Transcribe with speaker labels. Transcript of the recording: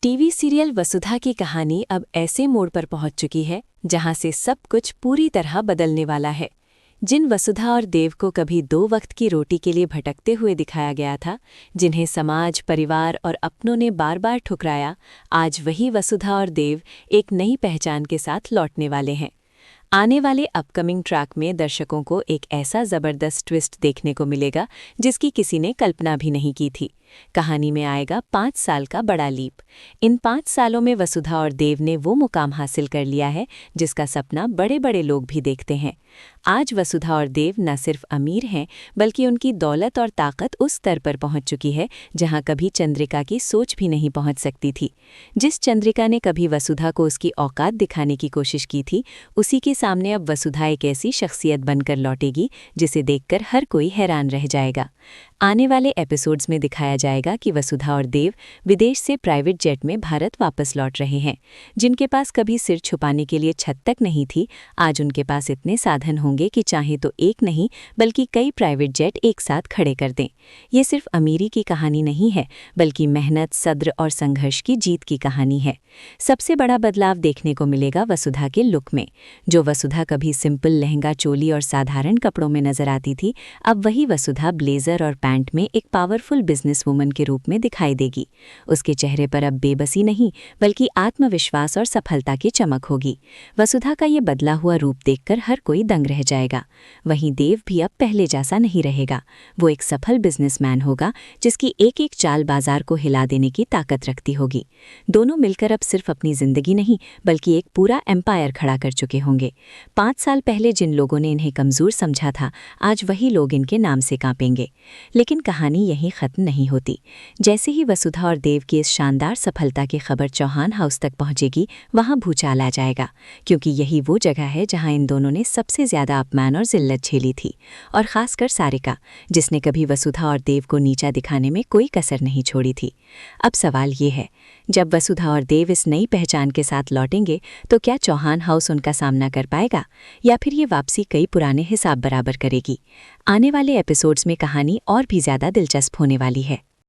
Speaker 1: TV serial वसुधा की कहानी अब ऐसे मोड़ पर पहुंच चुकी है जहां से सब कुछ पूरी तरह बदलने वाला है। जिन वसुधा और देव को कभी 2 वक्त की रोटी के लिए भटकते हुए दिखाया गया था, जिन्हें समाज, परिवार और अपनों ने बार बार ठुकराया, आज वही वसुधा और देव एक नई पहचान के साथ लौटने वाले हैं। आने वाले अपकमिंग ट्रैक में दर्शकों को एक ऐसा ज़बरदस्त ट्विस्ट देखने को मिलेगा जिसकी किसी ने कल्पना भी नहीं की थी। कहानी में आएगा 5 साल का बड़ा लीप। इन 5 सालों में वसुधा और देव ने वो मुकाम हासिल कर लिया है जिसका सपना बड़े बड़े लोग भी देखते हैं। आज वसुधा और देव न सिर्फ अमीर हैं, बल्कि उनकी दौलत और ताकत उस स्तर पर पहुंच चुकी है जहां कभी चंद्रिका की सोच भी नहीं पहुंच सकती थी। जिस चंद्रिका ने कभी वसुधा को उसकी औकात दिखाने की कोशिश की थी, उसी के सामने अब वसुधा एक ऐसी शख्सियत बनकर लौटेगी जिसे देखकर हर कोई हैरान रह जाएगा। आने वाले एपिसोड्स में दिखाया जाएगा कि वसुधा और देव विदेश से प्राइवेट जेट में भारत वापस लौट रहे हैं। जिनके पास कभी सिर छुपाने के लिए छत तक नहीं थी, आज उनके पास इतने साधन होंगे कि चाहे तो एक नहीं बल्कि कई प्राइवेट जेट एक साथ खड़े कर दें। ये सिर्फ अमीरी की कहानी नहीं है, बल्कि मेहनत, सब्र और संघर्ष की जीत की कहानी है। सबसे बड़ा बदलाव देखने को मिलेगा वसुधा के लुक में। जो वसुधा कभी सिंपल लहंगा, चोली और साधारण कपड़ों में नजर आती थी, अब वही वसुधा ब्लेजर और पैंट में एक पावरफुल बिजनेस वुमन के रूप में दिखाई देगी। उसके चेहरे पर अब बेबसी नहीं, बल्कि आत्मविश्वास और सफलता की चमक होगी। वसुधा का ये बदला हुआ रूप देखकर हर कोई दंग रह जाएगा। वहीं देव भी अब पहले जैसा नहीं रहेगा। वो एक सफल बिजनेसमैन होगा जिसकी एक एक चाल बाजार को हिला देने की ताकत रखती होगी। दोनों मिलकर अब सिर्फ अपनी जिंदगी नहीं, बल्कि एक पूरा एम्पायर खड़ा कर चुके होंगे। 5 साल पहले जिन लोगों ने इन्हें कमजोर समझा था, आज वही लोग इनके नाम से कांपेंगे। लेकिन कहानी यहीं खत्म नहीं होती। जैसे ही वसुधा और देव की इस शानदार सफलता की खबर चौहान हाउस तक पहुंचेगी, वहां भूचाल आ जाएगा, क्योंकि यही वो जगह है जहां इन दोनों ने सबसे ज्यादा अपमान और जिल्लत झेली थी। और खासकर सारिका, जिसने कभी वसुधा और देव को नीचा दिखाने में कोई कसर नहीं छोड़ी थी। अब सवाल ये है, जब वसुधा और देव इस नई पहचान के साथ लौटेंगे, तो क्या चौहान हाउस उनका सामना कर पाएगा, या फिर ये वापसी कई पुराने हिसाब बराबर करेगी? आने वाले एपिसोड्स में कहानी और भी ज्यादा दिलचस्प होने वाली है।